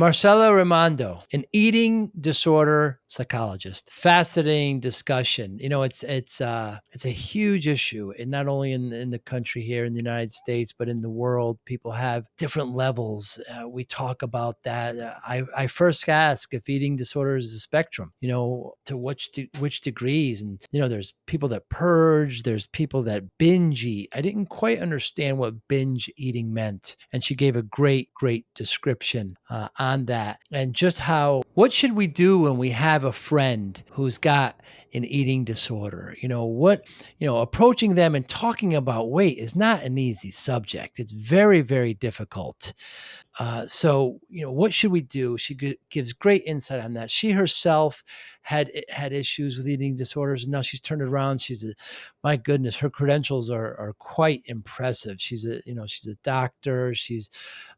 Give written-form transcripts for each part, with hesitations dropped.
Marcella Raimondo, an eating disorder psychologist. Fascinating discussion. It's a huge issue, and not only in the country here in the United States, but in the world. People have different levels. We talk about that. I first ask if eating disorder is a spectrum. To which degrees, and there's people that purge. There's people that binge eat. I didn't quite understand what binge eating meant, and she gave a great description on that, and just what should we do when we have a friend who's got an eating disorder. Approaching them and talking about weight is not an easy subject. It's very, very difficult. What should we do? She gives great insight on that. She herself had issues with eating disorders, and now she's turned it around. My goodness, her credentials are quite impressive. She's a doctor. She's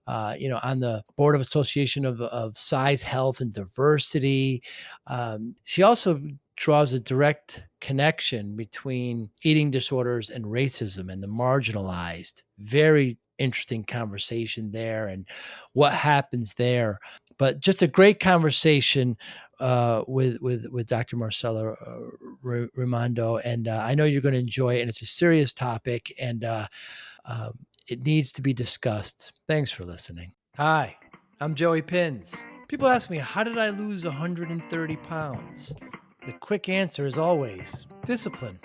on the board of Association of Size, Health, and Diversity. She also draws a direct connection between eating disorders and racism and the marginalized. Very interesting conversation there and what happens there. But just a great conversation with Dr. Marcella Raimondo, and I know you're going to enjoy it. And it's a serious topic, and it needs to be discussed. Thanks for listening. Hi, I'm Joey Pinz. People ask me, how did I lose 130 pounds? The quick answer is always discipline.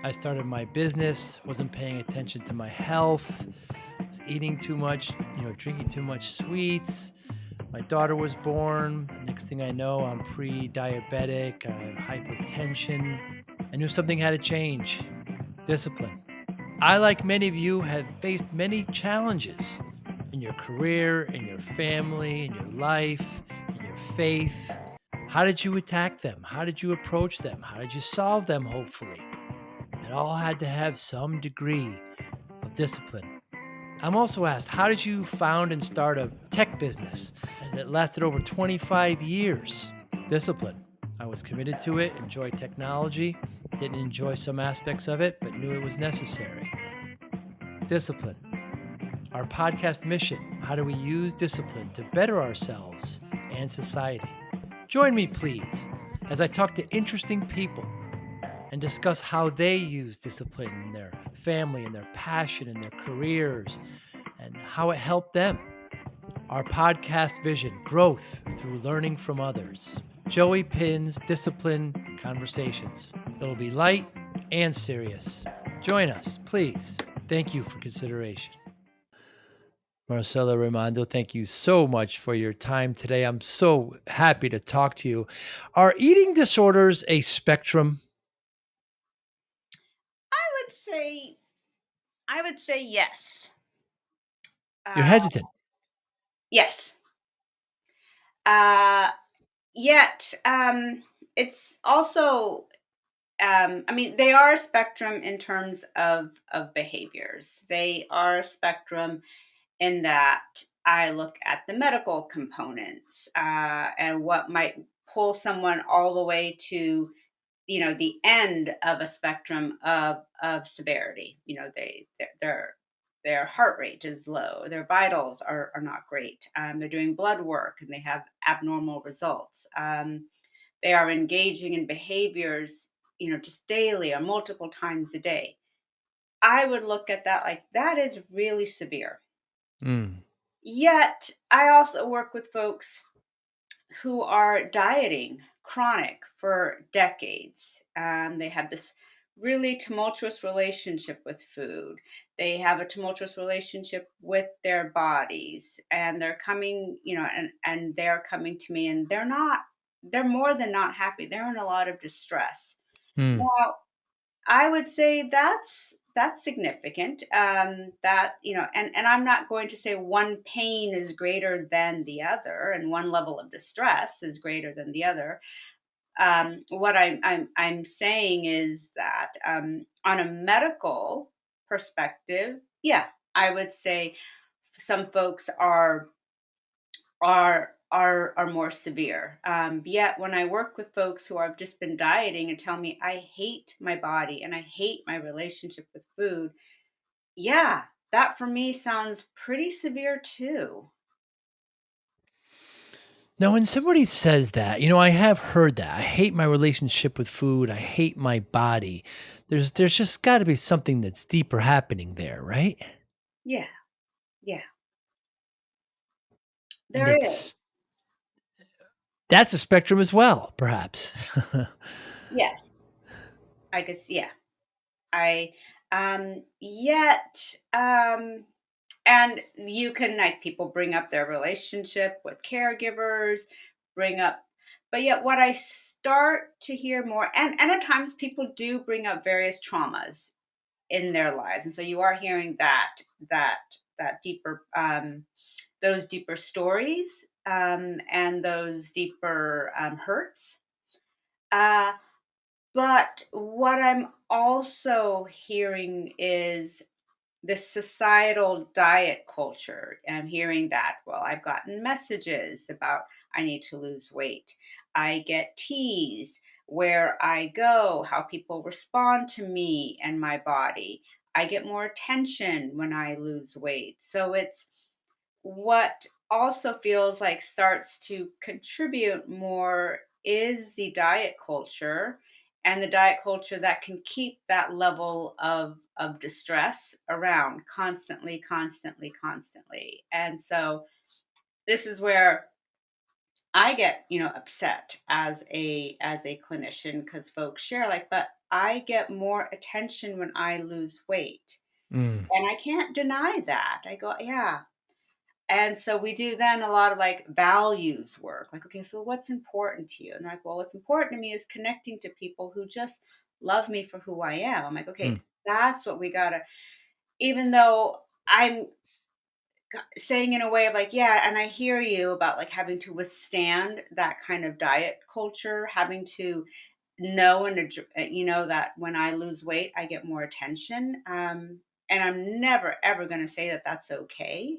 I started my business, wasn't paying attention to my health, was eating too much, drinking too much sweets. My daughter was born. Next thing I know, I'm pre-diabetic, I have hypertension. I knew something had to change. Discipline. I, like many of you, have faced many challenges in your career, in your family, in your life, in your faith. How did you attack them? How did you approach them? How did you solve them, hopefully? It all had to have some degree of discipline. I'm also asked, how did you found and start a tech business that lasted over 25 years? Discipline. I was committed to it, enjoyed technology, didn't enjoy some aspects of it, but knew it was necessary. Discipline. Our podcast mission, how do we use discipline to better ourselves and society? Join me, please, as I talk to interesting people and discuss how they use discipline in their family and their passion and their careers and how it helped them. Our podcast vision, growth through learning from others. Joey Pinz Discipline Conversations. It'll be light and serious. Join us, please. Thank you for consideration. Marcella Raimondo, thank you so much for your time today. I'm so happy to talk to you. Are eating disorders a spectrum? I would say yes. You're hesitant. Yes. Yet, it's also, they are a spectrum in terms of behaviors. They are a spectrum in that I look at the medical components and what might pull someone all the way to, the end of a spectrum of severity. Their heart rate is low, their vitals are not great. They're doing blood work and they have abnormal results. They are engaging in behaviors, just daily or multiple times a day. I would look at that like that is really severe. Mm. Yet, I also work with folks who are dieting chronic for decades. They have this really tumultuous relationship with food. They have a tumultuous relationship with their bodies, and they're coming, and they're coming to me, and they're more than not happy. They're in a lot of distress. Mm. Now, I would say that's significant. That and I'm not going to say one pain is greater than the other, and one level of distress is greater than the other. What I'm saying is that on a medical perspective, yeah, I would say some folks are more severe. Yet when I work with folks who have just been dieting and tell me I hate my body and I hate my relationship with food, yeah, that for me sounds pretty severe too. Now, when somebody says that, I have heard that. I hate my relationship with food. I hate my body. There's just got to be something that's deeper happening there, right? Yeah, yeah, And there is. that's a spectrum as well, perhaps. Yes, I could see. Yeah, I yet and you can, like, people bring up their relationship with caregivers, bring up, but yet what I start to hear more, and at times people do bring up various traumas in their lives, and so you are hearing that that deeper those deeper stories, and those deeper hurts. Uh, but what I'm also hearing is this societal diet culture. I'm hearing that. Well, I've gotten messages about I need to lose weight. I get teased where I go, how people respond to me and my body. I get more attention when I lose weight. So it's what also feels like starts to contribute more is the diet culture, and the diet culture that can keep that level of distress around constantly, constantly, constantly. And so this is where I get, upset as a clinician, because folks share like, but I get more attention when I lose weight. Mm, And I can't deny that. I go, yeah. And so we do then a lot of like values work. Like, okay, so what's important to you? And they're like, well, what's important to me is connecting to people who just love me for who I am. I'm like, mm, okay, that's what we gotta, even though I'm saying in a way of like, yeah, and I hear you about like having to withstand that kind of diet culture, having to know that when I lose weight, I get more attention. And I'm never ever going to say that that's okay,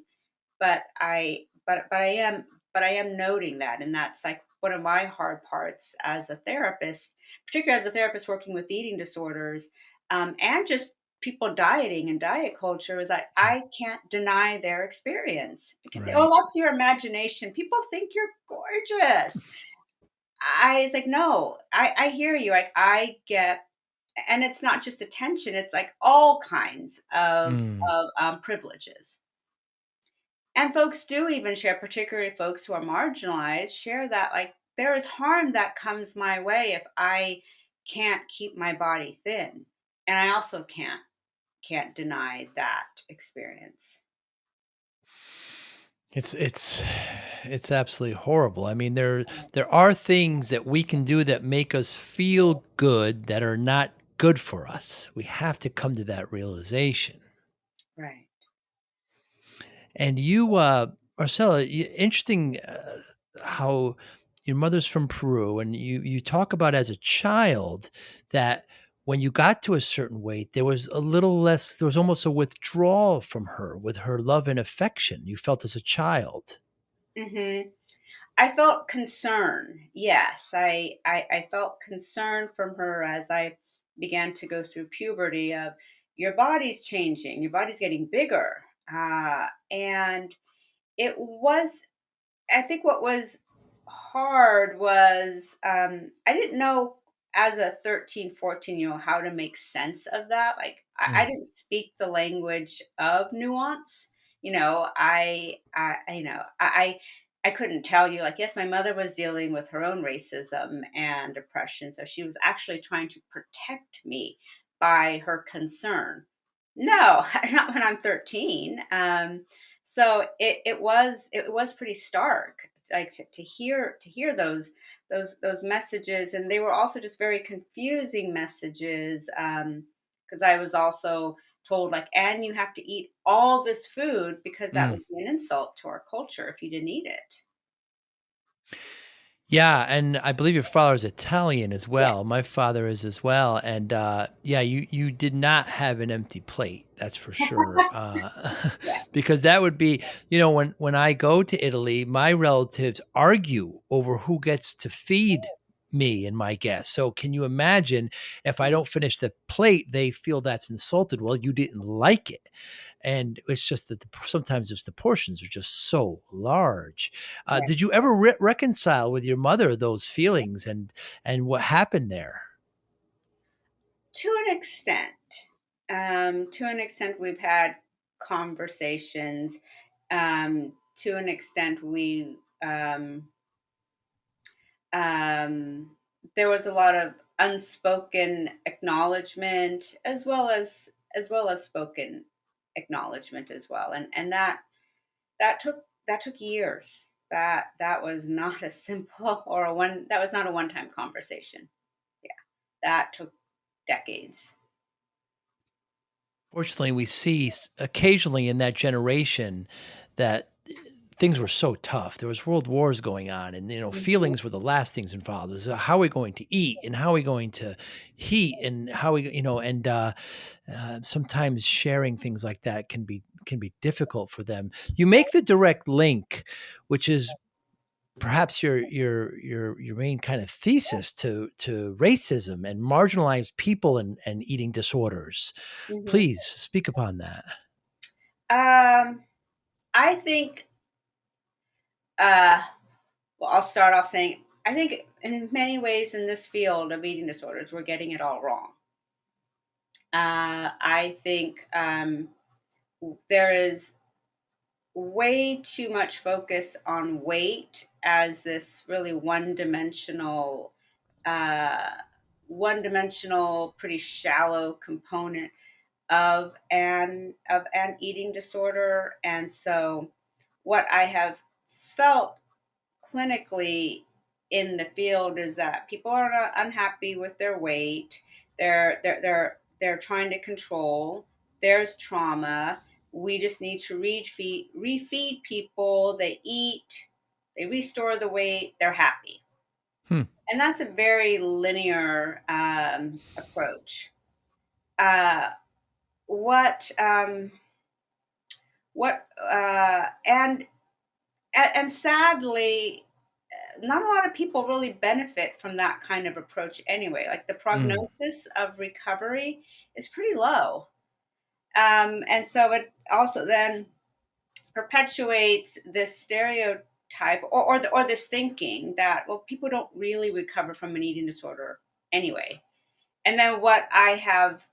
but I am noting that, and that's like one of my hard parts as a therapist, particularly as a therapist working with eating disorders, and just people dieting and diet culture, is that I can't deny their experience. I can say, oh, right. that's your imagination, people think you're gorgeous. I It's like, no, I hear you, like I get, and it's not just attention, it's like all kinds Mm. of privileges. And folks do even share, particularly folks who are marginalized, share that like there is harm that comes my way if I can't keep my body thin. And I also can't deny that experience. It's it's absolutely horrible. I mean, there are things that we can do that make us feel good that are not good for us. We have to come to that realization. Right. And you, Marcella, interesting how your mother's from Peru, and you talk about as a child that when you got to a certain weight, there was a little less. There was almost a withdrawal from her with her love and affection you felt as a child. Hmm. I felt concern. Yes, I felt concern from her as I began to go through puberty. Of your body's changing, your body's getting bigger, and it was, I think what was hard was, I didn't know as a 13, 14-year-old how to make sense of that. Like I Mm, didn't speak the language of nuance. I couldn't tell you like, yes, my mother was dealing with her own racism and depression. So she was actually trying to protect me by her concern. No, not when I'm 13. So it was pretty stark, like to hear those messages, and they were also just very confusing messages, because I was also told like, and you have to eat all this food because that mm. would be an insult to our culture if you didn't eat it. Yeah, and I believe your father is Italian as Yeah, well. My father is as well, and, yeah, you did not have an empty plate, that's for sure, yeah. because that would be when I go to Italy, my relatives argue over who gets to feed me and my guests, so can you imagine if I don't finish the plate, they feel that's insulted, "Well, you didn't like it." and it's just that sometimes just the portions are just so large. Yeah. Did you ever reconcile with your mother those feelings and what happened there? To an extent. We've had conversations. To an extent, um, there was a lot of unspoken acknowledgement, as well as spoken acknowledgement as well, and that took years. That was not a simple or a one. That was not a one-time conversation. Yeah, that took decades. Fortunately, we see occasionally in that generation that things were so tough. There was world wars going on, and Mhm. feelings were the last things involved. It was how are we going to eat, and how are we going to heat, and how we, and sometimes sharing things like that can be difficult for them. You make the direct link, which is perhaps your main kind of thesis to racism and marginalized people and eating disorders. Mhm. Please speak upon that. Um, I think, uh, well, I'll start off saying I think in many ways in this field of eating disorders, we're getting it all wrong. I think there is way too much focus on weight as this really uh, pretty shallow component of an eating disorder, and so what I have felt clinically in the field is that people are not unhappy with their weight. They're trying to control. There's trauma. We just need to refeed people. They eat, they restore the weight, they're happy. Hmm. And that's a very linear approach. Uh, what what and sadly, not a lot of people really benefit from that kind of approach anyway. Like the Mm. prognosis of recovery is pretty low. And so it also then perpetuates this stereotype or this thinking that, well, people don't really recover from an eating disorder anyway. And then what I have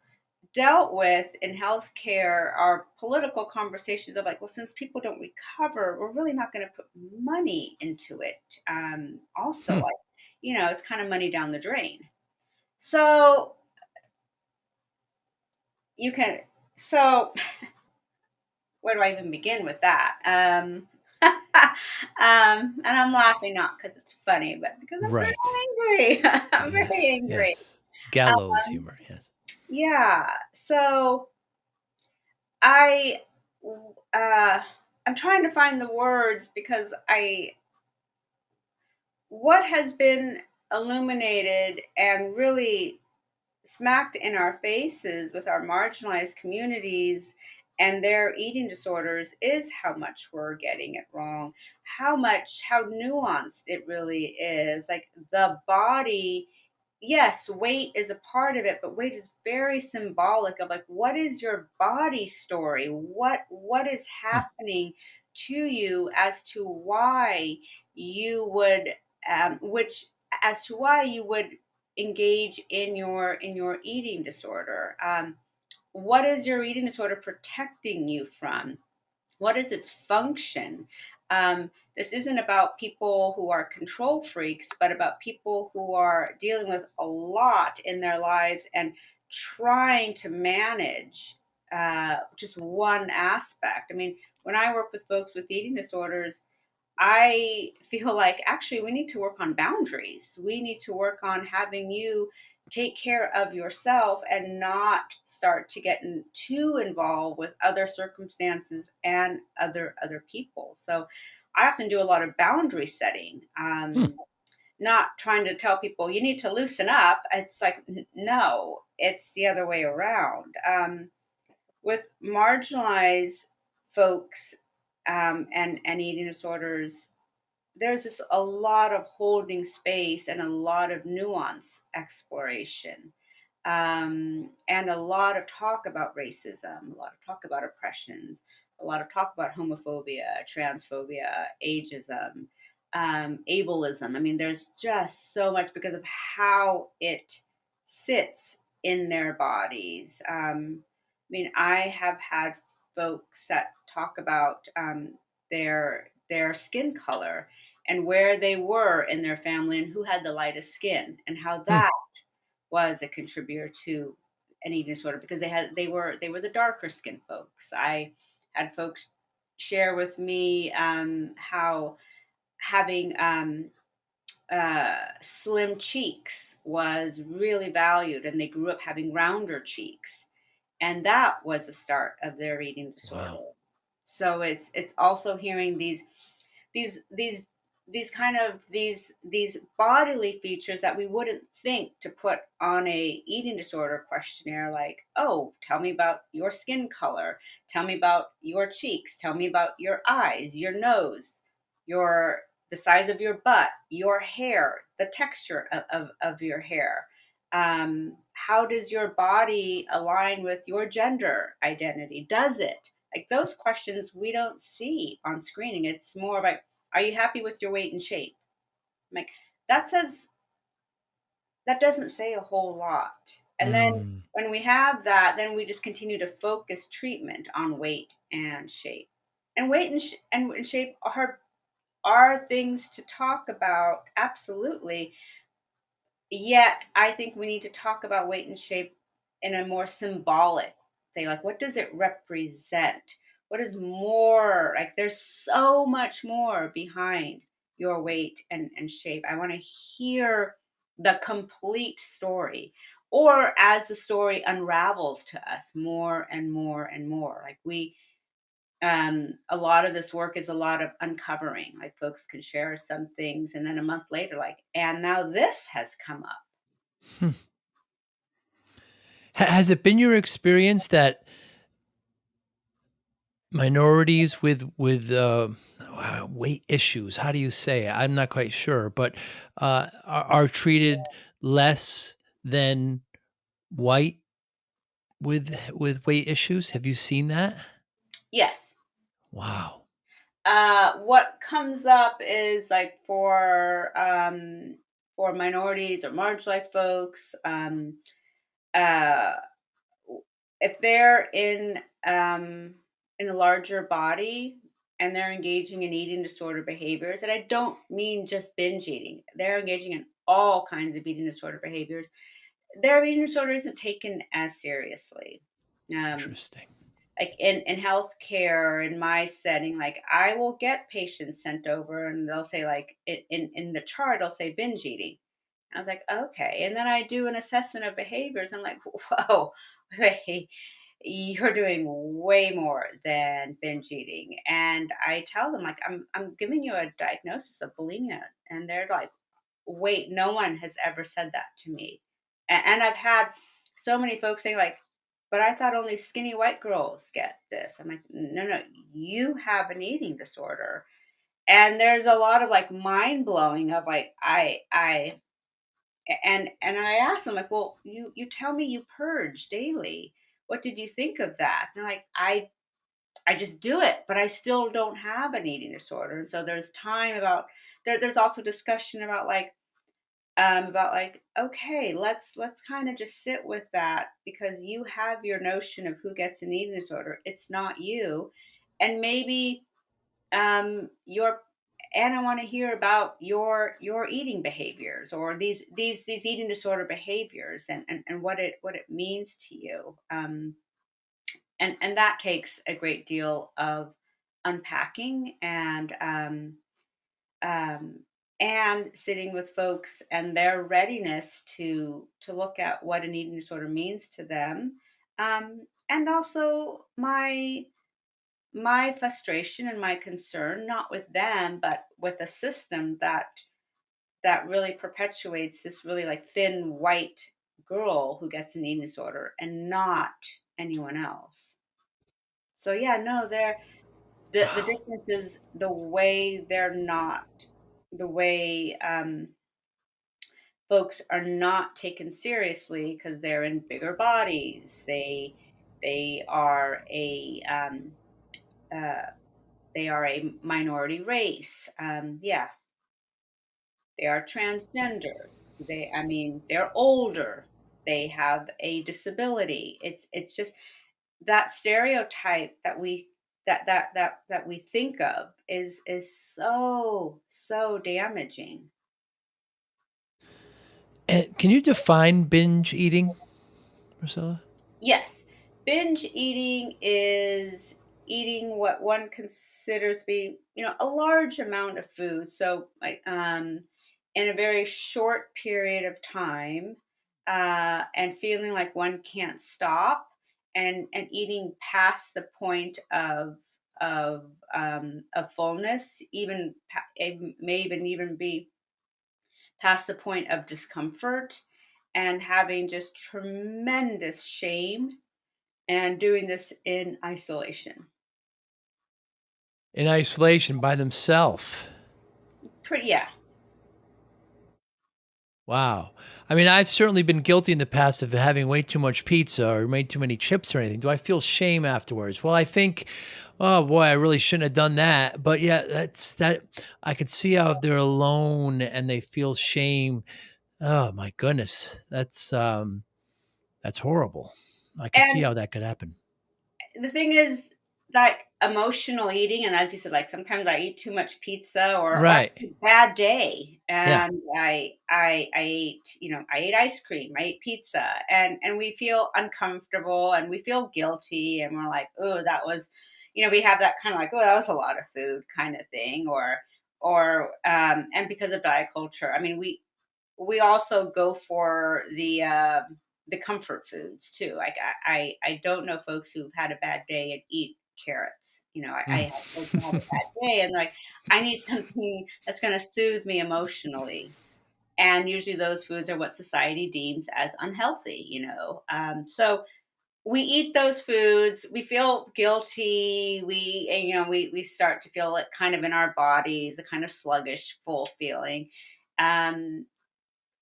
dealt with in healthcare are political conversations of like, well, since people don't recover, we're really not going to put money into it. Also, Hmm. like, it's kind of money down the drain. So you can, so where do I even begin with that? And I'm laughing not because it's funny, but because I'm Right. very angry. I'm very Yes. angry. Yes. Gallows Um, humor. Yes. yeah. So I uh I'm trying to find the words because I what has been illuminated and really smacked in our faces with our marginalized communities and their eating disorders is how much we're getting it wrong, how nuanced it really is. Like the body, yes, weight is a part of it, but weight is very symbolic of like what is your body story? What is Hmm. happening to you as to why you would which as to why you would engage in your eating disorder. What is your eating disorder protecting you from? What is its function? This isn't about people who are control freaks, but about people who are dealing with a lot in their lives and trying to manage just one aspect. I mean, when I work with folks with eating disorders, I feel like actually we need to work on boundaries. We need to work on having you take care of yourself and not start to get too involved with other circumstances and other people. So I often do a lot of boundary setting. Hmm. Not trying to tell people you need to loosen up. It's like no, it's the other way around. With marginalized folks and eating disorders, there's just a lot of holding space and a lot of nuance exploration. and a lot of talk about racism, a lot of talk about oppressions, a lot of talk about homophobia, transphobia, ageism, ableism. I mean, there's just so much because of how it sits in their bodies. I mean, I have had folks that talk about their skin color and where they were in their family and who had the lightest skin and how Hmm. that was a contributor to an eating disorder because they were the darker skinned folks. I had folks share with me how having slim cheeks was really valued, and they grew up having rounder cheeks, and that was the start of their eating disorder. Wow. So it's also hearing these these these kind of these bodily features that we wouldn't think to put on a eating disorder questionnaire, like, oh, tell me about your skin color, tell me about your cheeks, tell me about your eyes, your nose, your the size of your butt, your hair, the texture of your hair. How does your body align with your gender identity? Does it? Like those questions we don't see on screening. It's more like, are you happy with your weight and shape? I'm like, that says that doesn't say a whole lot. And then Mm. when we have that, then we just continue to focus treatment on weight and shape. And weight and shape are things to talk about, absolutely. Yet, I think we need to talk about weight and shape in a more symbolic thing. Like, what does it represent? What is more? Like, there's so much more behind your weight and shape. I want to hear the complete story. Or as the story unravels to us more and more and more. Like, a lot of this work is a lot of uncovering. Like, folks can share some things, and then a month later, like, and now this has come up. Hmm. Has it been your experience that minorities with weight issues, how do you say it? I'm not quite sure, but, are treated less than white with weight issues? Have you seen that? Yes. Wow. What comes up is like for minorities or marginalized folks, uh, if they're in a larger body and they're engaging in eating disorder behaviors, and I don't mean just binge eating, they're engaging in all kinds of eating disorder behaviors. Their eating disorder isn't taken as seriously. Um, Interesting. like in healthcare, in my setting, like I will get patients sent over and they'll say, like, in the chart it'll say binge eating. I was like, okay, and then I do an assessment of behaviors. I'm like, whoa, wait, you're doing way more than binge eating. And I tell them, like, I'm giving you a diagnosis of bulimia, and they're like, wait, no one has ever said that to me. And I've had so many folks say, like, but I thought only skinny white girls get this. I'm like, no, no, you have an eating disorder. And there's a lot of like mind blowing of like, and I asked them, like, well, you tell me you purge daily. What did you think of that? And they're like, I just do it, but I still don't have an eating disorder. And so there's time about there's also discussion about like, okay, let's kind of just sit with that because you have your notion of who gets an eating disorder. It's not you. And maybe your and I want to hear about your eating behaviors or these eating disorder behaviors and what it means to you. And that takes a great deal of unpacking um, and sitting with folks and their readiness to look at what an eating disorder means to them, and also my frustration and my concern, not with them but with a system that really perpetuates this really like thin white girl who gets an eating disorder and not anyone else. So yeah, no, the Wow. difference is the way they're not the way folks are not taken seriously because they're in bigger bodies. They are a uh, they are a minority race. Yeah, they are transgender. I mean, they're older. They have a disability. It's just that stereotype that we think of is so damaging. And can you define binge eating, Marcella? Yes, binge eating is eating what one considers to be, a large amount of food. So, like, in a very short period of time, and feeling like one can't stop, and eating past the point of fullness, it may even be past the point of discomfort, and having just tremendous shame and doing this in isolation. In isolation by themselves. Pretty yeah. Wow. I mean, I've certainly been guilty in the past of having way too much pizza or made too many chips or anything. Do I feel shame afterwards? Well, I think, oh boy, I really shouldn't have done that. But yeah, that I could see how if they're alone and they feel shame. Oh my goodness. That's horrible. I could see And how that could happen. the thing is, like, emotional eating, and as you said, like, sometimes I eat too much pizza, or I have Right. a bad day, Yeah. and I ate, I ate ice cream, I ate pizza, and we feel uncomfortable, and we feel guilty, and we're like, "Oh, that was," we have that kinda like, "Oh, that was a lot of food," kinda thing, and because of diet culture, I mean, we also go for the comfort foods too. Like, I don't know folks who've had a bad day and eat carrots. I Mm. have folks who have a bad day and they're like, I need something that's going to soothe me emotionally. And usually those foods are what society deems as unhealthy. So we eat those foods. We feel guilty. We start to feel it kind of in our bodies, a kind of sluggish, full feeling. Um,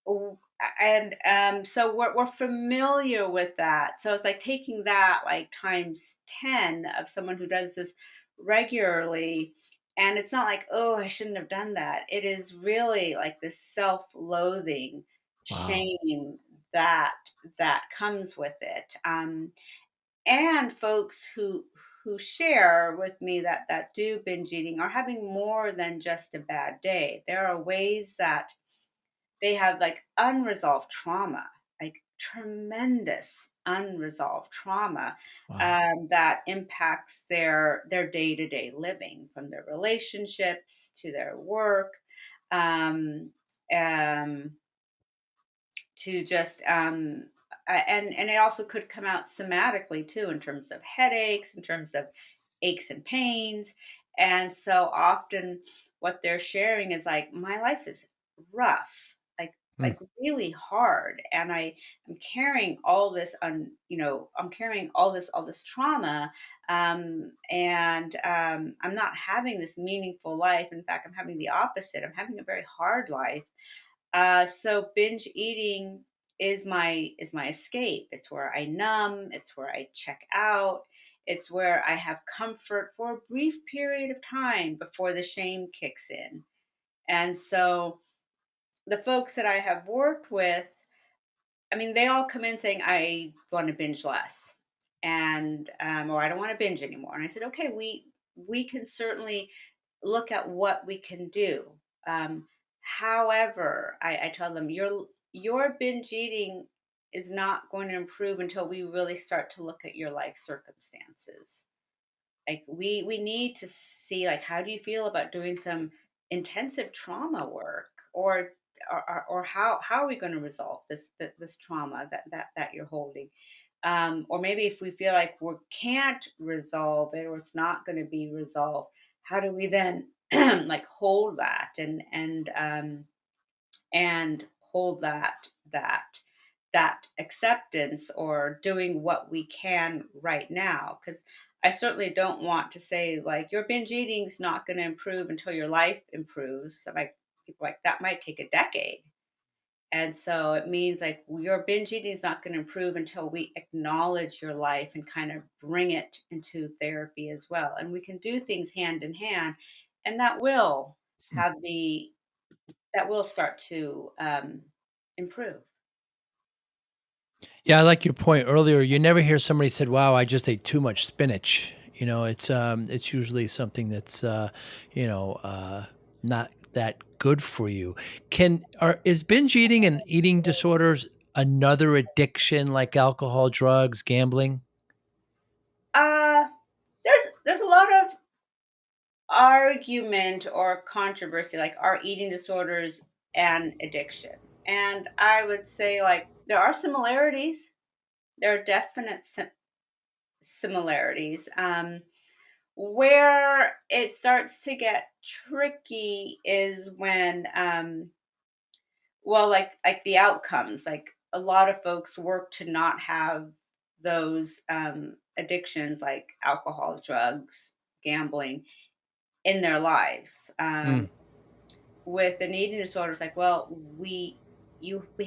Oh, and, so we're familiar with that. So it's like taking that, like, times 10 of someone who does this regularly, and it's not like, "Oh, I shouldn't have done that." It is really like this self-loathing, Wow. shame that that comes with it. And folks who share with me that do binge eating are having more than just a bad day. There are ways that they have, like, unresolved trauma, like tremendous unresolved trauma, Wow. that impacts their day-to-day living, from their relationships to their work, um, um, to just and it also could come out somatically too, in terms of headaches, in terms of aches and pains. And so often what they're sharing is like, my life is rough, Mm. like really hard, and I'm carrying all this I'm carrying all this trauma, and I'm not having this meaningful life. In fact, I'm having the opposite. I'm having a very hard life. So binge eating is my escape. It's where I numb. It's where I check out. It's where I have comfort for a brief period of time before the shame kicks in. And so the folks that I have worked with, I mean, they all come in saying, "I want to binge less," and or "I don't want to binge anymore." And I said, "Okay, we can certainly look at what we can do." However, I tell them, your binge eating is not going to improve until we really start to look at your life circumstances. Like, we need to see, like, how do you feel about doing some intensive trauma work, or how are we going to resolve this trauma that you're holding, or maybe if we feel like we can't resolve it, or it's not going to be resolved, how do we then like hold that, and hold that acceptance, or doing what we can right now. Because I certainly don't want to say, like, your binge eating's not going to improve until your life improves. So, like, people, like, that might take a decade. And so it means like your binge eating is not going to improve until we acknowledge your life and kind of bring it into therapy as well. And we can do things hand in hand, and that will Hmm. have that will start to improve. Yeah, I like your point earlier. You never hear somebody said, "Wow, I just ate too much spinach." It's usually something that's not that good for you. Can are is binge eating and eating disorders another addiction like alcohol, drugs, gambling? Uh, there's a lot of argument or controversy, like are eating disorders and addiction. And I would say like there are similarities. There are definite similarities. Where it starts to get tricky is when, well, like the outcomes. Like a lot of folks work to not have those addictions, like alcohol, drugs, gambling, in their lives. Mm. With an eating disorder, it's like, well, we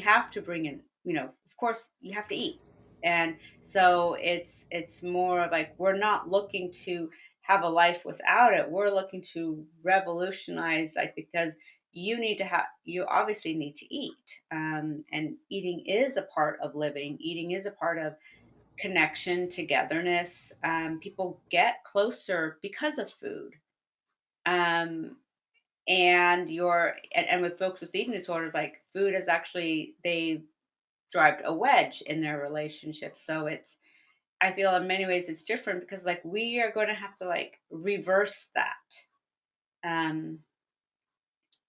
have to bring in, of course, you have to eat. And so it's more of like we're not looking to have a life without it. We're looking to revolutionize, like, because you obviously need to eat. And eating is a part of living. Eating is a part of connection, togetherness. People get closer because of food. Um, and with folks with eating disorders, like food is actually they drive a wedge in their relationship. So it's I feel in many ways it's different because like we are going to have to like reverse that. Um,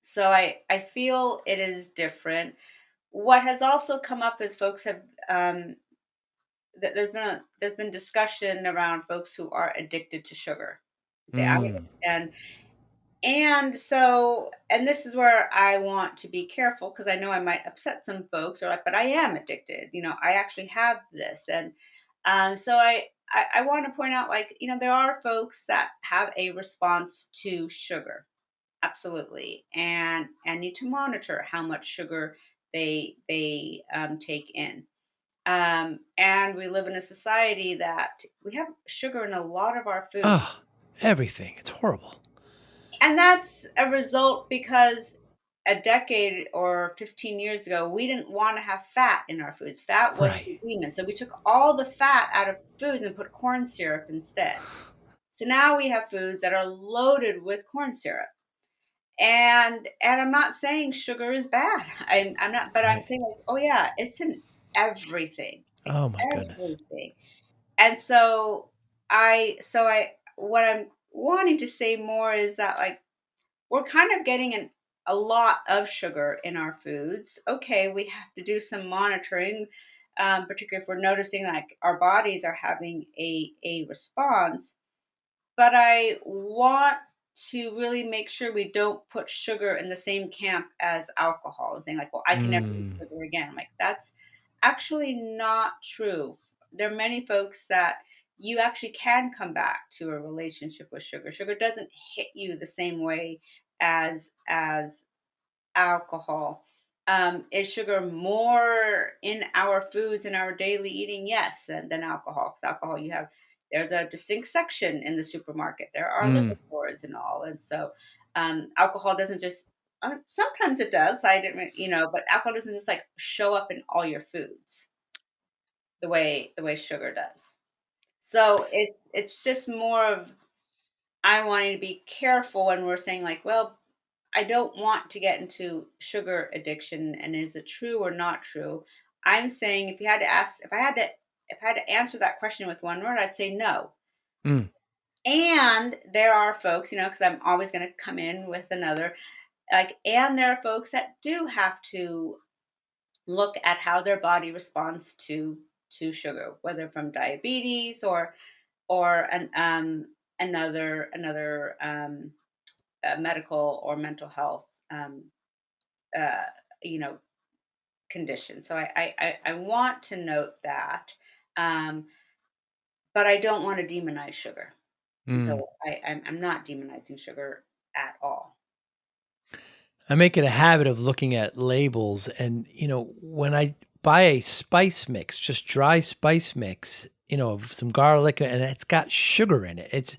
so I feel it is different. What has also come up is folks have there's been discussion around folks who are addicted to sugar. Say I Mm. and And this is where I want to be careful because I know I might upset some folks or like, but I am addicted. I actually have this. And so I want to point out, like, there are folks that have a response to sugar. Absolutely. And need to monitor how much sugar they take in. And we live in a society that we have sugar in a lot of our food. Ah, everything. It's horrible. And that's a result because a decade or 15 years ago, we didn't want to have fat in our foods. Fat was Right. the demon. So we took all the fat out of foods and put corn syrup instead. So now we have foods that are loaded with corn syrup. And I'm not saying sugar is bad. I'm not, but I'm Right. saying like, oh yeah, it's in everything. Like Oh my goodness. everything. And so I what I'm wanting to say more is that like we're kind of getting a lot of sugar in our foods. Okay, we have to do some monitoring, particularly if we're noticing like our bodies are having a response. But I want to really make sure we don't put sugar in the same camp as alcohol and saying like, well, I can never eat Mm. sugar again. I'm like, that's actually not true. There are many folks that you actually can come back to a relationship with sugar. Sugar doesn't hit you the same way as alcohol. Is sugar more in our foods and our daily eating? Yes, than alcohol. Because alcohol, there's a distinct section in the supermarket. There are liquor Mm. stores and all, and so alcohol doesn't just. Sometimes it does. I didn't, but alcohol doesn't just like show up in all your foods the way sugar does. So it's just more of I wanting to be careful when we're saying like, well, I don't want to get into sugar addiction and is it true or not true? I'm saying if I had to answer that question with one word, I'd say no. Mm. And there are folks, because I'm always going to come in with another, like, and there are folks that do have to look at how their body responds to sugar, whether from diabetes or another medical or mental health uh, you know condition. So I want to note that, um, but I don't want to demonize sugar. And Mm. so I'm not demonizing sugar at all. I make it a habit of looking at labels, and when I buy a spice mix, just dry spice mix, of some garlic, and it's got sugar in it.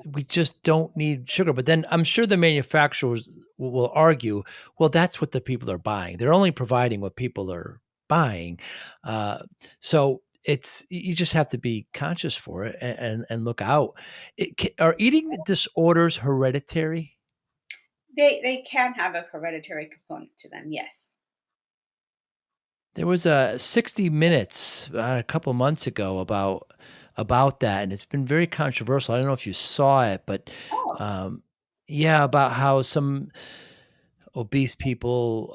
We just don't need sugar. But then I'm sure the manufacturers will argue, well, that's what the people are buying. They're only providing what people are buying. Uh, so you just have to be conscious for it, and look out. Are eating disorders hereditary? They can have a hereditary component to them, yes. There was a 60 Minutes a couple months ago about that, and it's been very controversial. I don't know if you saw it, but Oh. um, yeah, about how some obese people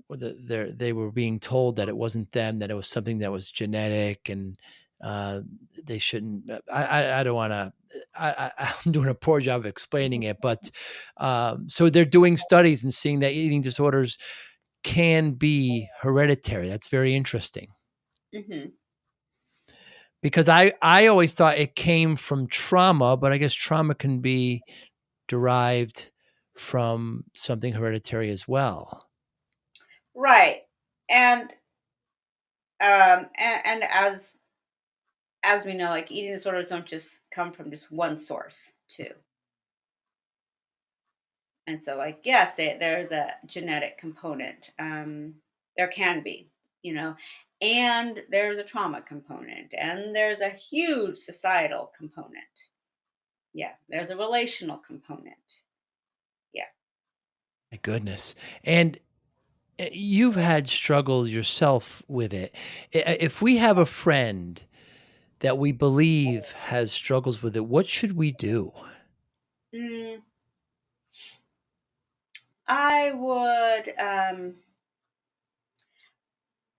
they were being told that it wasn't them, that it was something that was genetic, and uh, they shouldn't. I don't want to. I'm doing a poor job of explaining it, but so they're doing studies and seeing that eating disorders can be hereditary. That's very interesting Hmm. because I always thought it came from trauma, but I guess trauma can be derived from something hereditary as well. Right. And and as we know, like eating disorders don't just come from just one source too. And so, like, yes, there's a genetic component. There can be, you know, and there's a trauma component, and there's a huge societal component. Yeah, there's a relational component. Yeah. My goodness. And you've had struggles yourself with it. If we have a friend that we believe has struggles with it, what should we do? Mm, I would,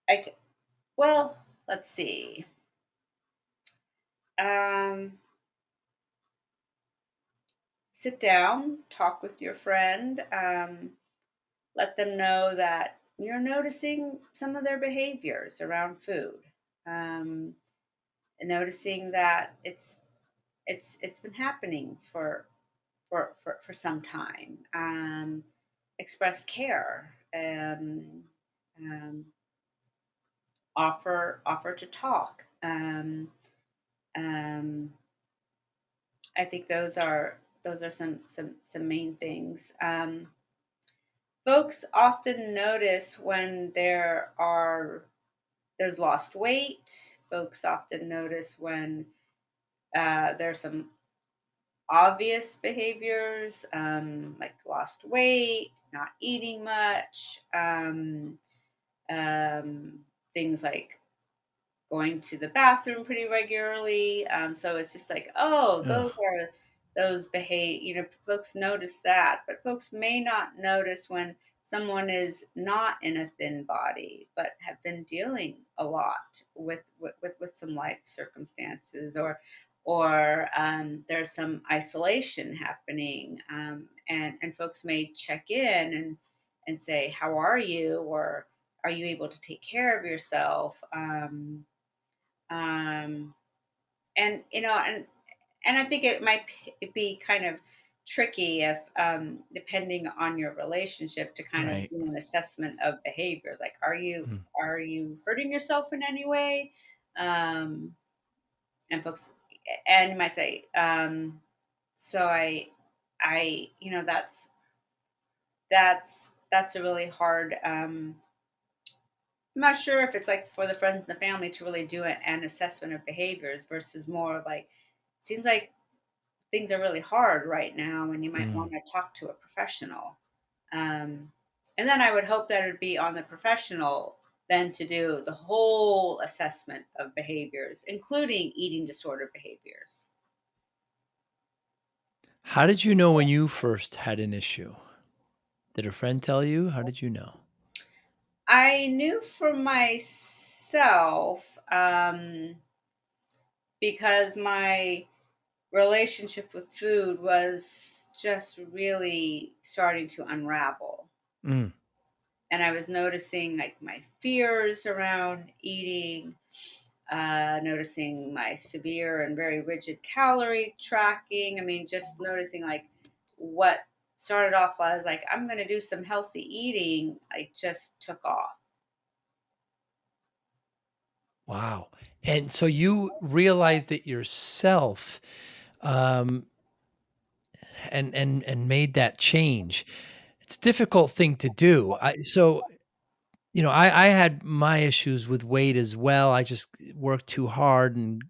I, c- well, let's see. Um, Sit down, talk with your friend, let them know that you're noticing some of their behaviors around food, um, and noticing that it's been happening for some time. Express care, um, offer to talk. Um, I think those are some main things. Folks often notice when there's lost weight. Folks often notice when there's some obvious behaviors, like lost weight, not eating much, um, things like going to the bathroom pretty regularly. So it's just like, oh, those Oh, are those behave. Folks notice that, but folks may not notice when someone is not in a thin body, but have been dealing a lot with some life circumstances, or there's some isolation happening, and folks may check in and say, "How are you?" or "Are you able to take care of yourself?" Um, and and I think it might be kind of tricky if, depending on your relationship, to kind of right. do an assessment of behaviors. Like, Mm. are you hurting yourself in any way? Um, and folks, and you might say, so that's a really hard. I'm not sure if it's like for the friends and the family to really do an assessment of behaviors versus more of like, seems like things are really hard right now and you might want Mm. to talk to a professional. Um, and then I would hope that it would be on the professional then to do the whole assessment of behaviors, including eating disorder behaviors. How did you know when you first had an issue? Did a friend tell you? How did you know? I knew for myself, because my relationship with food was just really starting to unravel. Mm. And I was noticing like my fears around eating, noticing my severe and very rigid calorie tracking. I mean, just noticing like what started off as like, I'm going to do some healthy eating, like just took off. Wow. And so you realized it yourself, um, and made that change. It's a difficult thing to do. I had my issues with weight as well. I just worked too hard and,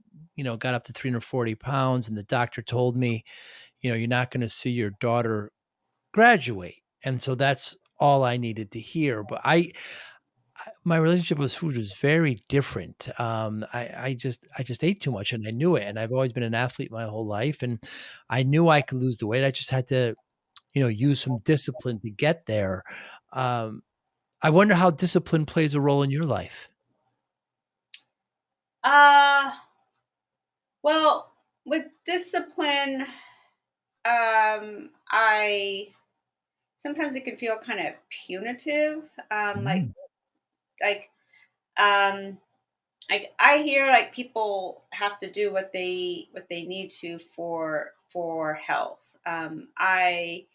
got up to 340 pounds. And the doctor told me, you're not going to see your daughter graduate. And so that's all I needed to hear. But my relationship with food was very different. I just ate too much and I knew it. And I've always been an athlete my whole life. And I knew I could lose the weight. I just had to, use some discipline to get there. Um, I wonder how discipline plays a role in your life. Uh, well, with discipline, I sometimes it can feel kind of punitive. Mm, Like, um, I hear like people have to do what they need to for health. I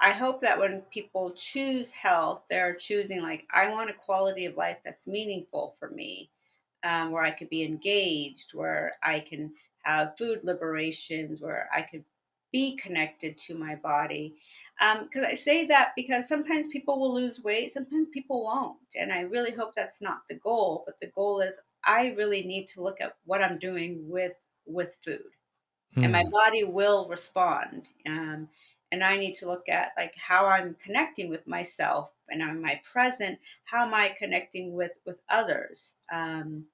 I hope that when people choose health, they're choosing like, I want a quality of life that's meaningful for me, where I could be engaged, where I can have food liberations, where I could be connected to my body. Because I say that because sometimes people will lose weight, sometimes people won't. And I really hope that's not the goal. But the goal is I really need to look at what I'm doing with food, and my mm, body will respond. And I need to look at like how I'm connecting with myself, and am I present? How am I connecting with others? And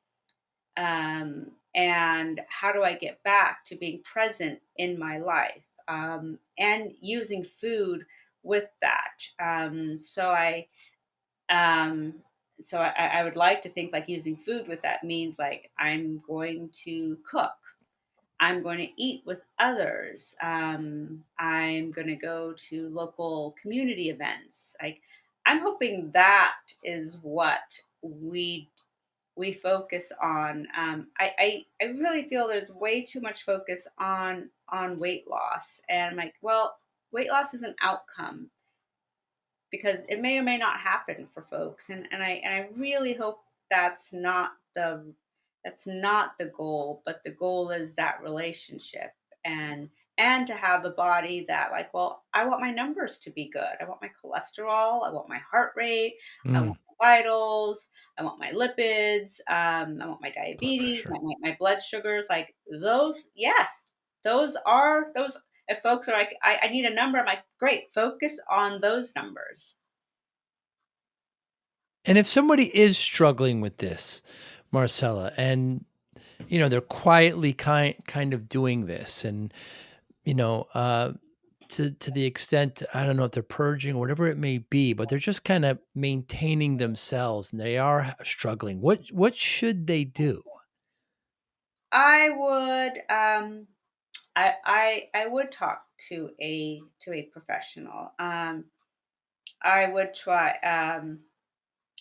how do I get back to being present in my life, and using food with that? Um, so I would like to think like using food with that means like I'm going to cook. I'm going to eat with others. I'm going to go to local community events. Like, I'm hoping that is what we focus on. I really feel there's way too much focus on weight loss, and I'm like, well, weight loss is an outcome because it may or may not happen for folks, and I really hope that's not the goal, but the goal is that relationship, and to have a body that like, well, I want my numbers to be good. I want my cholesterol, I want my heart rate, I want mm. my vitals, I want my lipids, I want my Blood diabetes, pressure. my blood sugars, like those. Yes, those. If folks are like, I need a number, I'm like, great, focus on those numbers. And if somebody is struggling with this, Marcella, and they're quietly kind of doing this, and you know, uh, to the extent, I don't know if they're purging or whatever it may be, but they're just kind of maintaining themselves, and they are struggling. What should they do? I would I would talk to a professional. I would try, and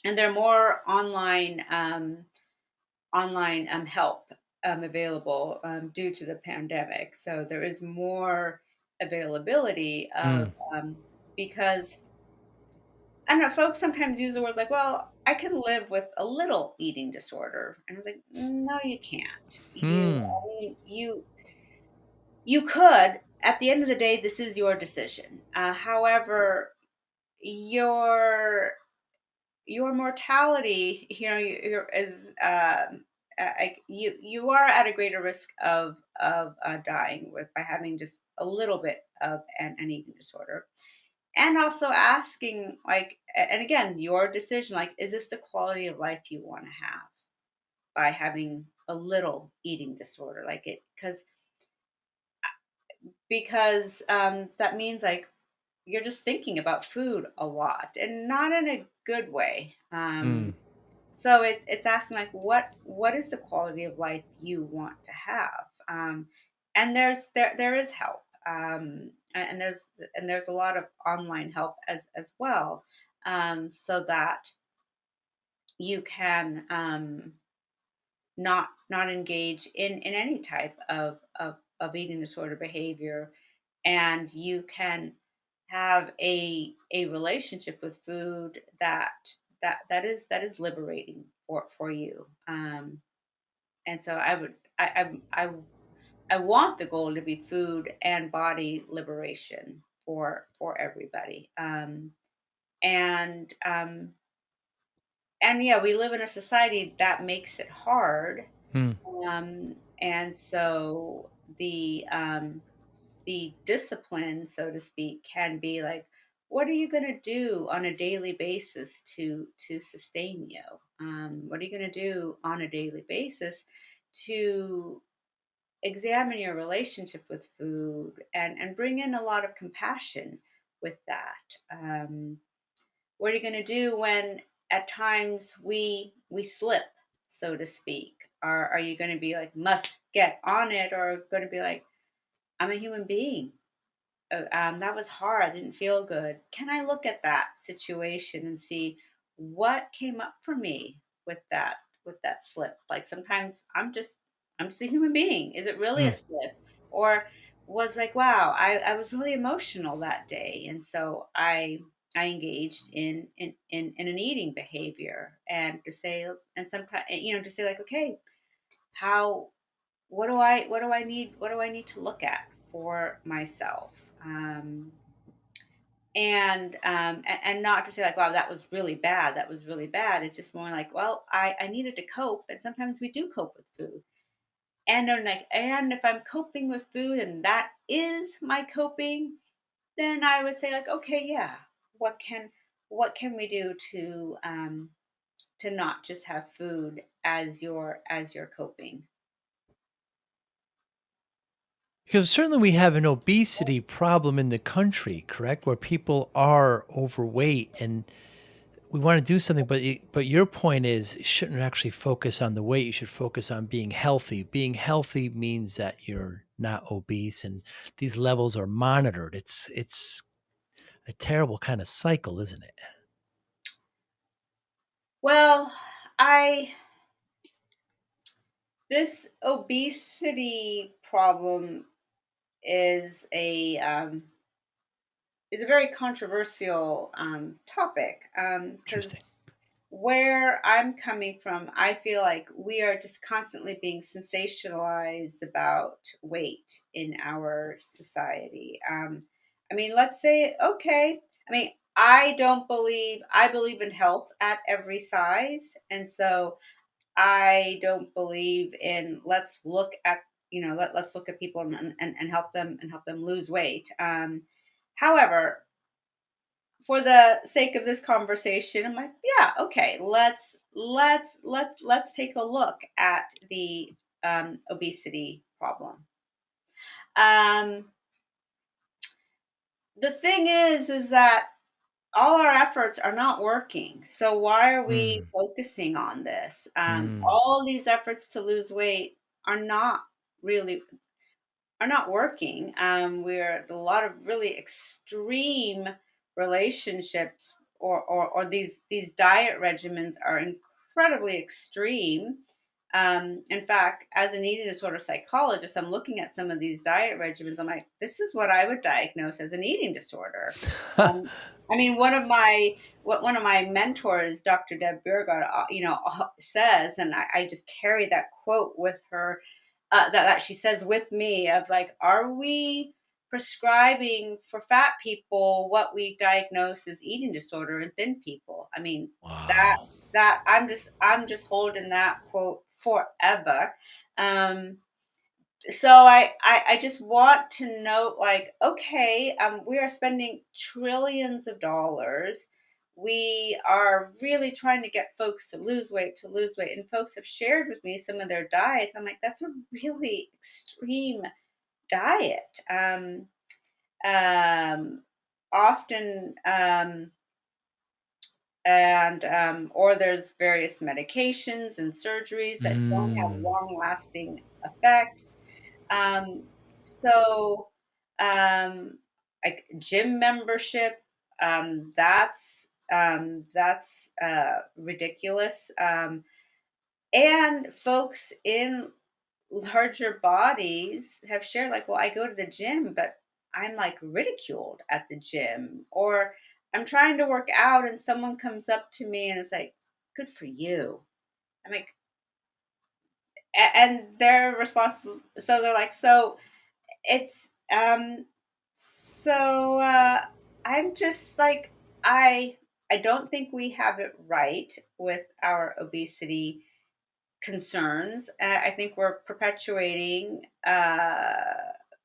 there are more online help available due to the pandemic. So there is more availability of, Mm, because I don't know, folks sometimes use the word like, well, I can live with a little eating disorder. And I was like, no, you can't. hmm, I mean, you could. At the end of the day, this is your decision. However, your your mortality, is, you are at a greater risk of dying with by having just a little bit of an eating disorder, and also asking like, and again, your decision, like, is this the quality of life you want to have by having a little eating disorder, like it, because that means like you're just thinking about food a lot and not in a good way. mm. So it's asking like, what is the quality of life you want to have? And there is help, and there's a lot of online help as well, so that you can, not engage in any type of eating disorder behavior, and you can have a relationship with food that is liberating for you. And so I would I want the goal to be food and body liberation for everybody. And and yeah, we live in a society that makes it hard. Mm. And so the discipline, so to speak, can be like, what are you going to do on a daily basis to sustain you? What are you going to do on a daily basis to examine your relationship with food and bring in a lot of compassion with that? What are you going to do when at times we slip, so to speak? Are you going to be like must get on it, or going to be like, I'm a human being, that was hard. I didn't feel good. Can I look at that situation and see what came up for me with that slip? Like sometimes I'm just a human being. Is it really a Mm. slip? Or was like, wow, I was really emotional that day. And so I engaged in an eating behavior, and to say, and sometimes, to say like, okay, how what do I need to look at for myself? And not to say like, wow, that was really bad, that was really bad. It's just more like, well, I needed to cope, and sometimes we do cope with food. And I'm like, and if I'm coping with food and that is my coping, then I would say like, okay, yeah, what can what can we do to not just have food as your coping? Because certainly we have an obesity problem in the country, correct? Where people are overweight and we want to do something, but your point is you shouldn't actually focus on the weight. You should focus on being healthy. Being healthy means that you're not obese and these levels are monitored. It's a terrible kind of cycle, isn't it? Well, I this obesity problem is a very controversial topic, because Interesting. where I'm coming from, I feel like we are just constantly being sensationalized about weight in our society. I mean, let's say, okay, I mean, I believe in health at every size. And so I don't believe in let's look at, let's look at people and help them lose weight. However, for the sake of this conversation, I'm like, yeah, okay, let's take a look at the obesity problem. Um, the thing is that all our efforts are not working. So why are we Mm, focusing on this? mm, All these efforts to lose weight are not really are not working. We're a lot of really extreme relationships, or these diet regimens are incredibly extreme. In fact, as an eating disorder psychologist, I'm looking at some of these diet regimens. I'm like, this is what I would diagnose as an eating disorder. Um, I mean, one of my mentors, Dr. Deb Burgard, says, and I just carry that quote with her, that she says with me, of like, are we prescribing for fat people what we diagnose as eating disorder in thin people? I mean, that wow. that I'm just holding that quote forever. Um, so I just want to note, like, okay, we are spending trillions of dollars. We are really trying to get folks to lose weight. And folks have shared with me some of their diets. I'm like, that's a really extreme diet. Um, Often, and or there's various medications and surgeries that don't have Mm, long lasting effects. So, um, like gym membership, that's ridiculous. And folks in larger bodies have shared, like, well, I go to the gym, but I'm like ridiculed at the gym, or I'm trying to work out and someone comes up to me and it's like, "Good for you." I'm like, and their response, so they're like, "So it's so I'm just like, I don't think we have it right with our obesity concerns. I think we're perpetuating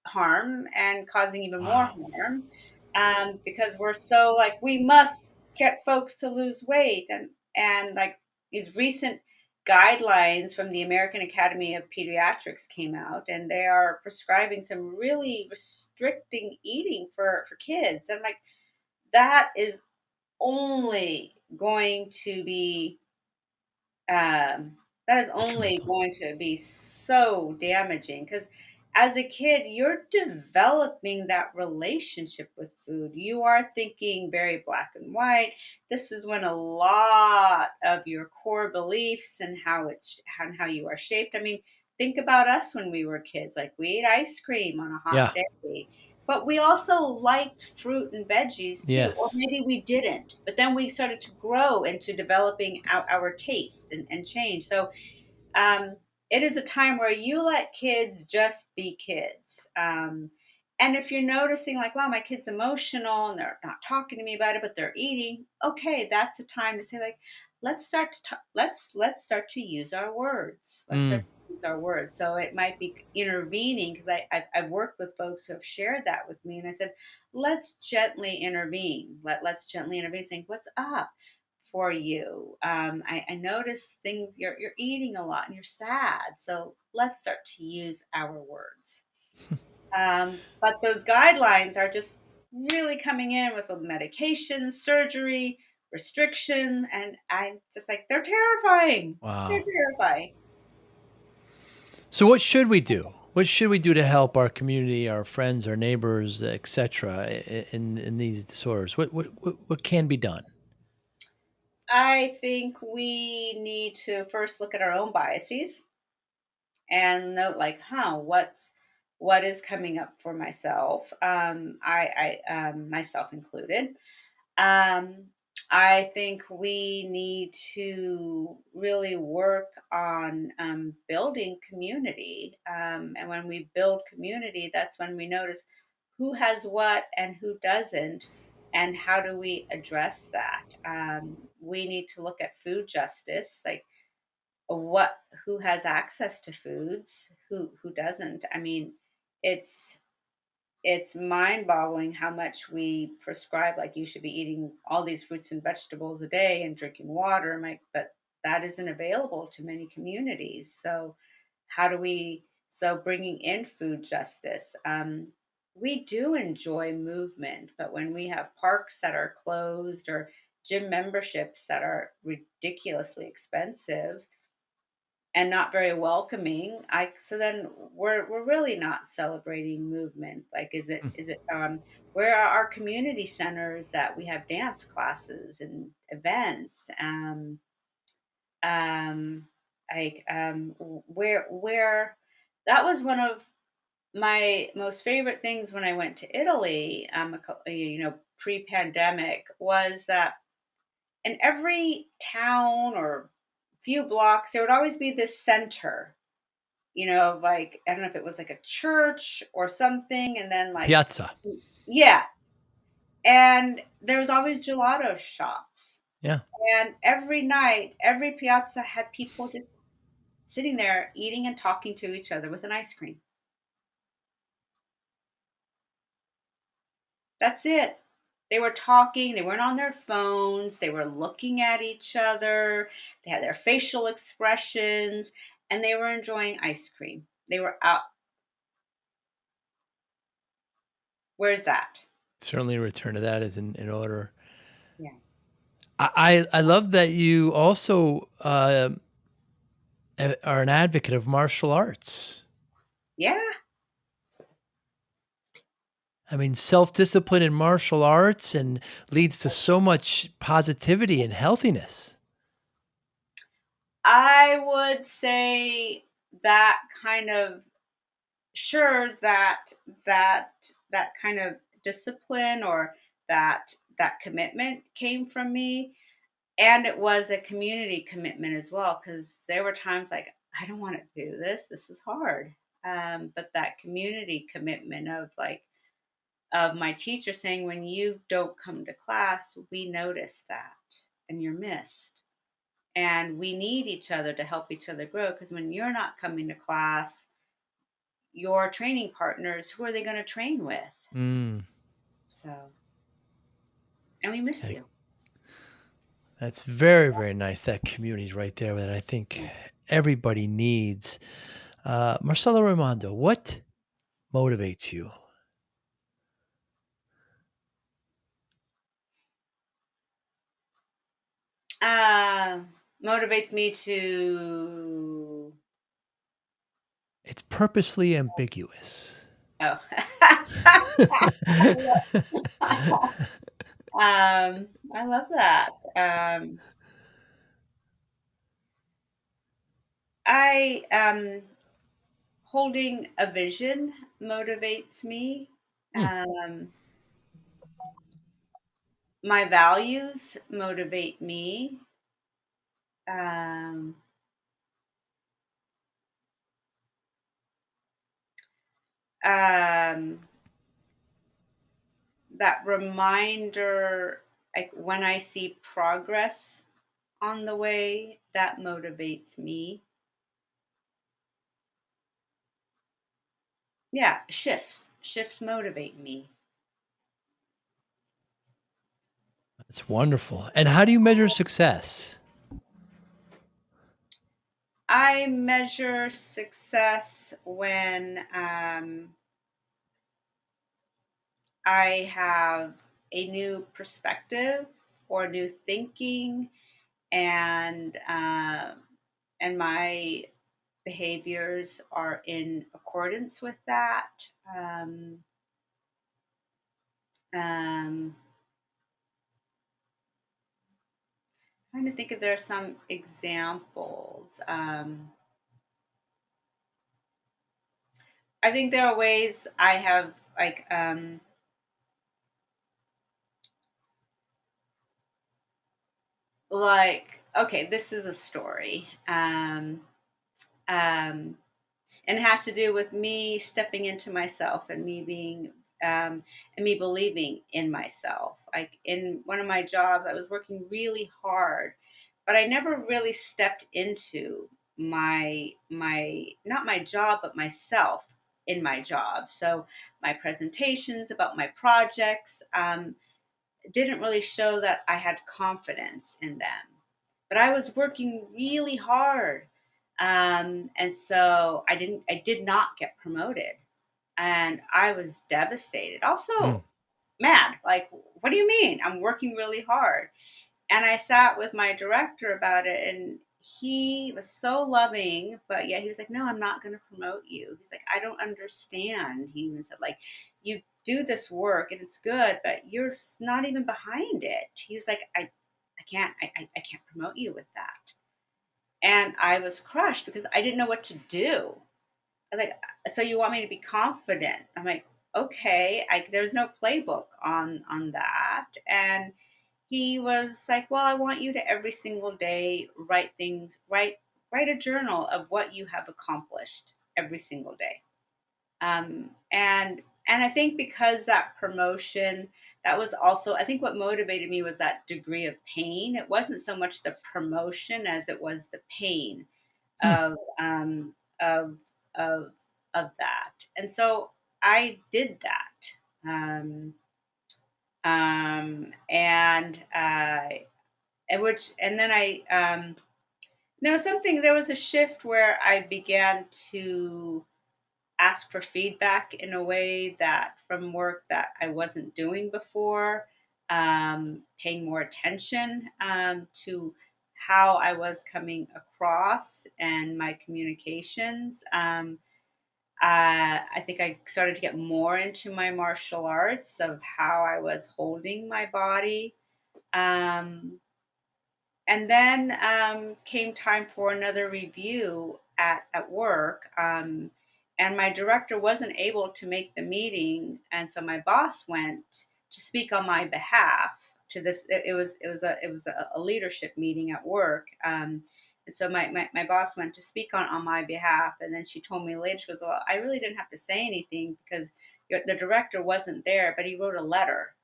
harm and causing even more Wow. harm, because we're so like, we must get folks to lose weight, and like these recent guidelines from the American Academy of Pediatrics came out, and they are prescribing some really restricting eating for kids, and like that is only going to be that is only Detrimental. going to be so damaging because as a kid, you're developing that relationship with food. You are thinking very black and white. This is when a lot of your core beliefs and how you are shaped. I mean, think about us when we were kids. Like we ate ice cream on a hot Yeah. day, but we also liked fruit and veggies too, or Yes. maybe we didn't. But then we started to grow into developing our taste and change. So um, it is a time where you let kids just be kids. And if you're noticing, like, wow, my kid's emotional and they're not talking to me about it, but they're eating, okay, that's a time to say, like, let's start to use our words. Let's start Mm. to use our words. So it might be intervening because I've worked with folks who have shared that with me, and I said, let's gently intervene. Let's gently intervene, saying, what's up for you? I notice things, you're eating a lot and you're sad. So let's start to use our words. But those guidelines are just really coming in with a medication, surgery, restriction, and I'm just like, they're terrifying. They're Wow. terrifying. So what should we do? What should we do to help our community, our friends, our neighbors, et cetera, in these disorders? What can be done? I think we need to first look at our own biases and note, like, huh, what is coming up for myself. Myself included. Um, I think we need to really work on building community. And when we build community, that's when we notice who has what and who doesn't, and how do we address that. We need to look at food justice, like what who has access to foods, who doesn't. I mean, it's it's mind-boggling how much we prescribe, like, you should be eating all these fruits and vegetables a day and drinking water, but that isn't available to many communities. So how do we so bringing in food justice. We do enjoy movement, but when we have parks that are closed or gym memberships that are ridiculously expensive and not very welcoming, I so then we're really not celebrating movement. Like, Mm. is it where are our community centers that we have dance classes and events? Um where that was one of my most favorite things when I went to Italy, pre-pandemic, was that in every town or few blocks there would always be this center, of, like, I don't know if it was like a church or something, and then like, Piazza. yeah, and there was always gelato shops, Yeah. and every night, every piazza had people just sitting there eating and talking to each other with an ice cream. That's it. They were talking, they weren't on their phones, they were looking at each other, they had their facial expressions, and they were enjoying ice cream. They were out. Where's that? Certainly a return to that is in order. Yeah. I love that you also, are an advocate of martial arts. Yeah. I mean, self-discipline in martial arts and leads to so much positivity and healthiness. I would say that kind of sure that that that kind of discipline or that commitment came from me, and it was a community commitment as well, because there were times like, I don't want to do this, this is hard. But that community commitment of like, of my teacher saying, when you don't come to class, we notice that and you're missed, and we need each other to help each other grow, because when you're not coming to class, your training partners, who are they going to train with? Mm. So, and we miss Okay. you. That's very, very nice. That community right there that I think everybody needs. Marcella Raimondo, what motivates you? uh Motivates me to, It's purposely ambiguous. oh, I love that. I Holding a vision motivates me. Hmm. um my values motivate me. um um that reminder, like when I see progress on the way, that motivates me. Yeah, shifts motivate me. That's wonderful. And how do you measure success? I measure success when I have a new perspective or new thinking, and my behaviors are in accordance with that. Um, um, Trying to think if there are some examples. I think there are ways I have like, okay, this is a story. Um, and it has to do with me stepping into myself and me being and me believing in myself. Like in one of my jobs, I was working really hard, but I never really stepped into my not my job but myself in my job. So my presentations about my projects didn't really show that I had confidence in them. But I was working really hard. And so I did not get promoted. And I was devastated. Hmm. Also mad. Like, what do you mean? I'm working really hard. And I sat with my director about it, and he was so loving, but yeah, he was like, "No, I'm not going to promote you." He's like, "I don't understand." He even said, like, "You do this work and it's good, but you're not even behind it." He was like, I can't promote you with that." And I was crushed because I didn't know what to do. I was like, "So you want me to be confident?" I'm like, "Okay." There's no playbook on that. And he was like, "Well, I want you to every single day write things, write a journal of what you have accomplished every single day." And I think because that promotion, that was also, I think what motivated me was that degree of pain. It wasn't so much the promotion as it was the pain Hmm. of um, of of of that. And so I did that. And which and then I there was something, there was a shift where I began to ask for feedback in a way that from work that I wasn't doing before, paying more attention to how I was coming across and my communications. I think I started to get more into my martial arts of how I was holding my body. Um, and then came time for another review at work. and my director wasn't able to make the meeting, and so my boss went to speak on my behalf to this. It was a leadership meeting at work. And so my boss went to speak on my behalf, and then she told me later, she goes, well, I really didn't have to say anything because the director wasn't there, but he wrote a letter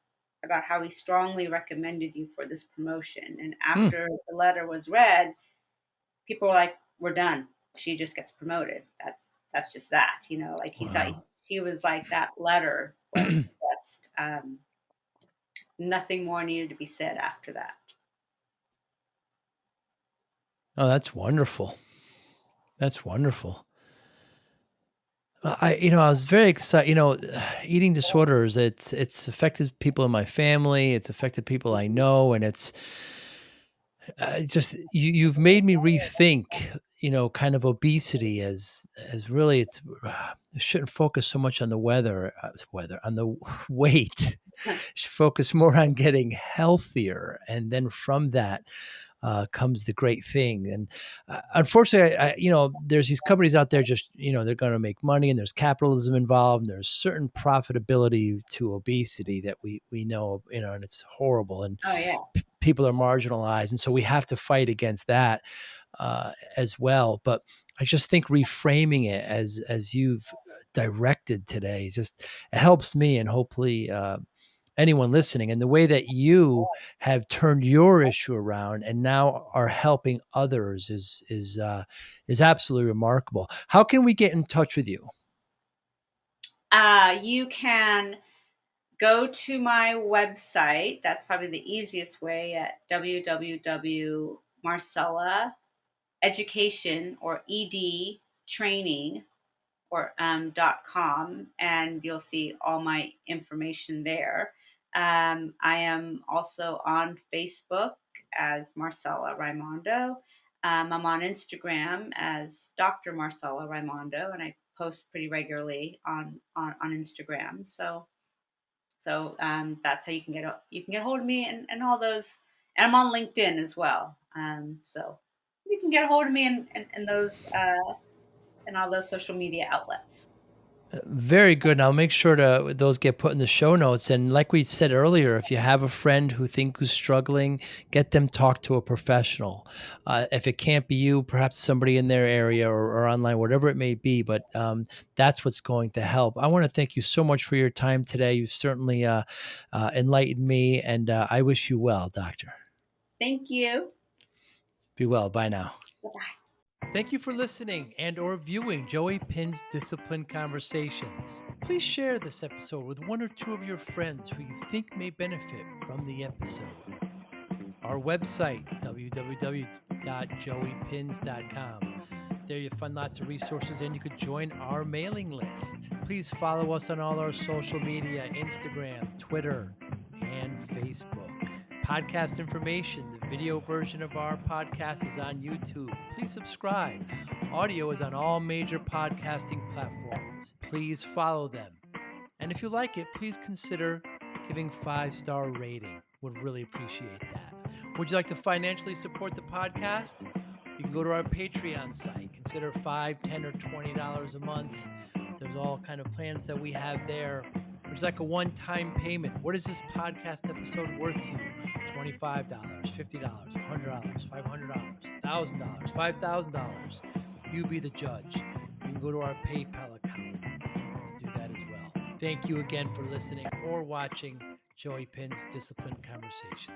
about how he strongly recommended you for this promotion. And Hmm. after the letter was read, people were like, we're done. She just gets promoted. That's just that, like he said, Wow. he was like, that letter was just, nothing more needed to be said after that. Oh, that's wonderful. That's wonderful. I was very excited. Eating disorders. It's affected people in my family. It's affected people I know, and it's just you've made me rethink. Kind of obesity as really it shouldn't focus so much on the weather on the weight. Should focus more on getting healthier, and then from that comes the great thing. And unfortunately, there's these companies out there just, they're going to make money, and there's capitalism involved, and there's certain profitability to obesity that we know, and it's horrible. And Oh yeah. people are marginalized. And so we have to fight against that as well. But I just think reframing it as you've directed today just it helps me, and hopefully anyone listening, and the way that you have turned your issue around and now are helping others is absolutely remarkable. How can we get in touch with you? You can go to my website. That's probably the easiest way, at www.marcellaeducation or ed training or .com, and you'll see all my information there. I am also on Facebook as Marcella Raimondo. I'm on Instagram as Dr. Marcella Raimondo, and I post pretty regularly on Instagram. So that's how you can get hold of me, and all those. And I'm on LinkedIn as well. So you can get a hold of me in those in all those social media outlets. Very good. And I'll make sure to those get put in the show notes. And like we said earlier, if you have a friend who's struggling, get them talk to a professional. If it can't be you, perhaps somebody in their area or online, whatever it may be. But that's what's going to help. I want to thank you so much for your time today. You've certainly enlightened me, and I wish you well, Doctor. Thank you. Be well. Bye now. Bye-bye. Thank you for listening and/or viewing Joey Pinz Discipline Conversations. Please share this episode with one or two of your friends who you think may benefit from the episode. Our website, www.joeypins.com. There you'll find lots of resources, and you could join our mailing list. Please follow us on all our social media, Instagram, Twitter, and Facebook. Podcast information. The video version of our podcast is on YouTube. Please subscribe. Audio is on all major podcasting platforms. Please follow them. And if you like it, please consider giving 5-star rating. Would really appreciate that. Would you like to financially support the podcast? You can go to our Patreon site. Consider $5, $10, or $20 a month. There's all kind of plans that we have there. There's like a one-time payment. What is this podcast episode worth to you? $25, $50, $100, $500, $1,000, $5,000. You be the judge. You can go to our PayPal account to do that as well. Thank you again for listening or watching Joey Pinz Discipline Conversations.